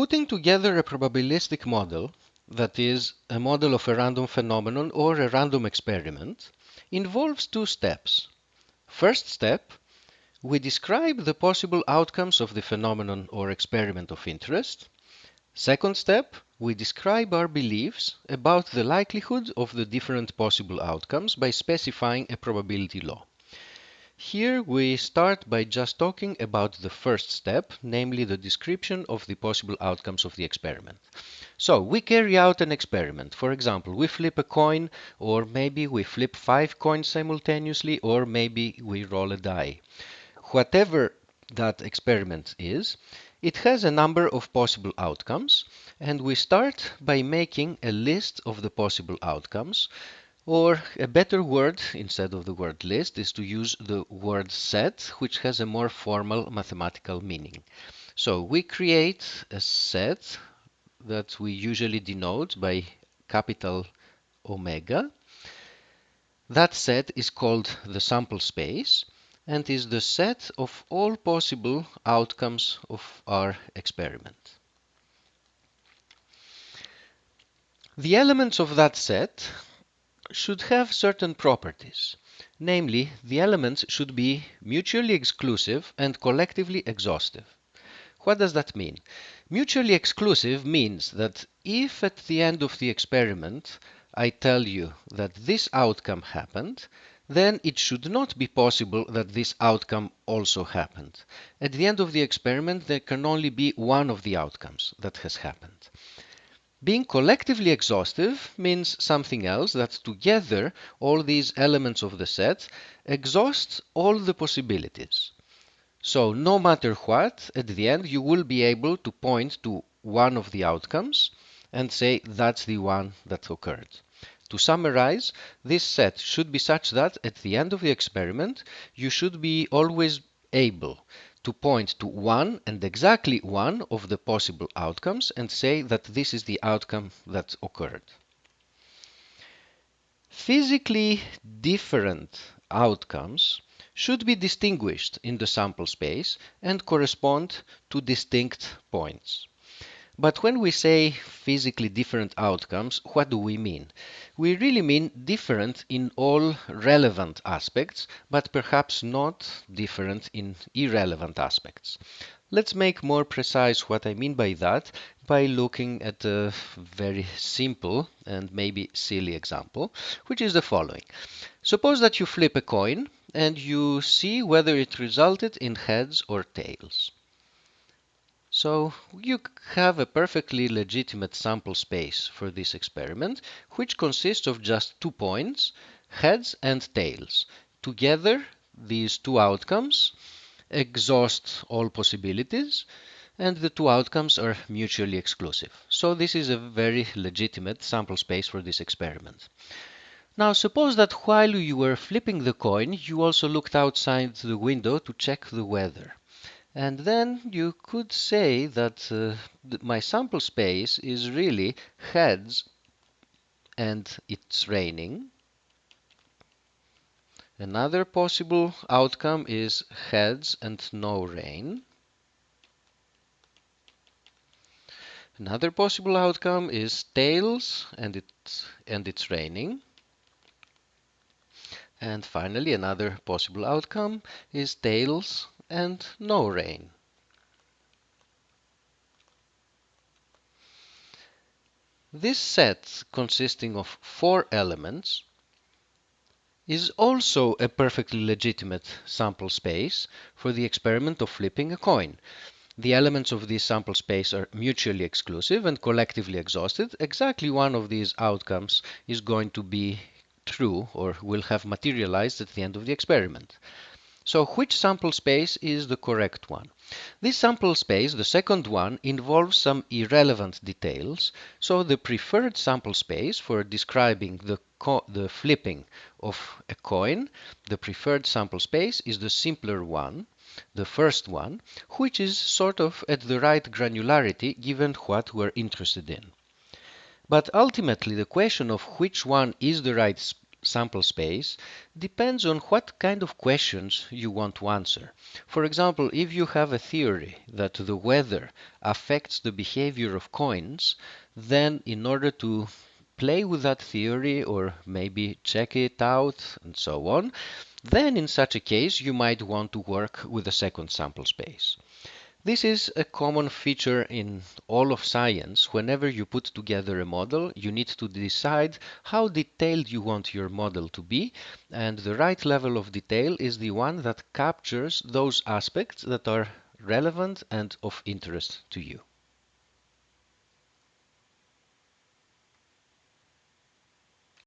Putting together a probabilistic model, that is, a model of a random phenomenon or a random experiment, involves two steps. First step, we describe the possible outcomes of the phenomenon or experiment of interest. Second step, we describe our beliefs about the likelihood of the different possible outcomes by specifying a probability law. Here we start by just talking about the first step, namely the description of the possible outcomes of the experiment. So we carry out an experiment. For example, we flip a coin, or maybe we flip 5 coins simultaneously, or maybe we roll a die. Whatever that experiment is, it has a number of possible outcomes, and we start by making a list of the possible outcomes. Or a better word, instead of the word list, is to use the word set, which has a more formal mathematical meaning. So we create a set that we usually denote by capital omega. That set is called the sample space and is the set of all possible outcomes of our experiment. The elements of that set should have certain properties. Namely, the elements should be mutually exclusive and collectively exhaustive. What does that mean? Mutually exclusive means that if at the end of the experiment I tell you that this outcome happened, then it should not be possible that this outcome also happened. At the end of the experiment, there can only be one of the outcomes that has happened. Being collectively exhaustive means something else, that together all these elements of the set exhaust all the possibilities. So no matter what, at the end you will be able to point to one of the outcomes and say that's the one that occurred. To summarize, this set should be such that at the end of the experiment you should be always able to point to one and exactly one of the possible outcomes and say that this is the outcome that occurred. Physically different outcomes should be distinguished in the sample space and correspond to distinct points. But when we say physically different outcomes, what do we mean? We really mean different in all relevant aspects, but perhaps not different in irrelevant aspects. Let's make more precise what I mean by that by looking at a very simple and maybe silly example, which is the following. Suppose that you flip a coin and you see whether it resulted in heads or tails. So you have a perfectly legitimate sample space for this experiment, which consists of just 2 points, heads and tails. Together, these two outcomes exhaust all possibilities, and the two outcomes are mutually exclusive. So this is a very legitimate sample space for this experiment. Now suppose that while you were flipping the coin, you also looked outside the window to check the weather. And then you could say that my sample space is really heads and it's raining. Another possible outcome is heads and no rain. Another possible outcome is tails and it's raining. And finally, another possible outcome is tails and no rain. This set, consisting of 4 elements, is also a perfectly legitimate sample space for the experiment of flipping a coin. The elements of this sample space are mutually exclusive and collectively exhausted. Exactly one of these outcomes is going to be true or will have materialized at the end of the experiment. So which sample space is the correct one? This sample space, the second one, involves some irrelevant details, so the preferred sample space for describing the flipping of a coin, the preferred sample space is the simpler one, the first one, which is sort of at the right granularity given what we're interested in. But ultimately, the question of which one is the right sample space depends on what kind of questions you want to answer. For example, if you have a theory that the weather affects the behavior of coins, then in order to play with that theory or maybe check it out and so on, then in such a case you might want to work with a second sample space. This is a common feature in all of science. Whenever you put together a model, you need to decide how detailed you want your model to be, and the right level of detail is the one that captures those aspects that are relevant and of interest to you.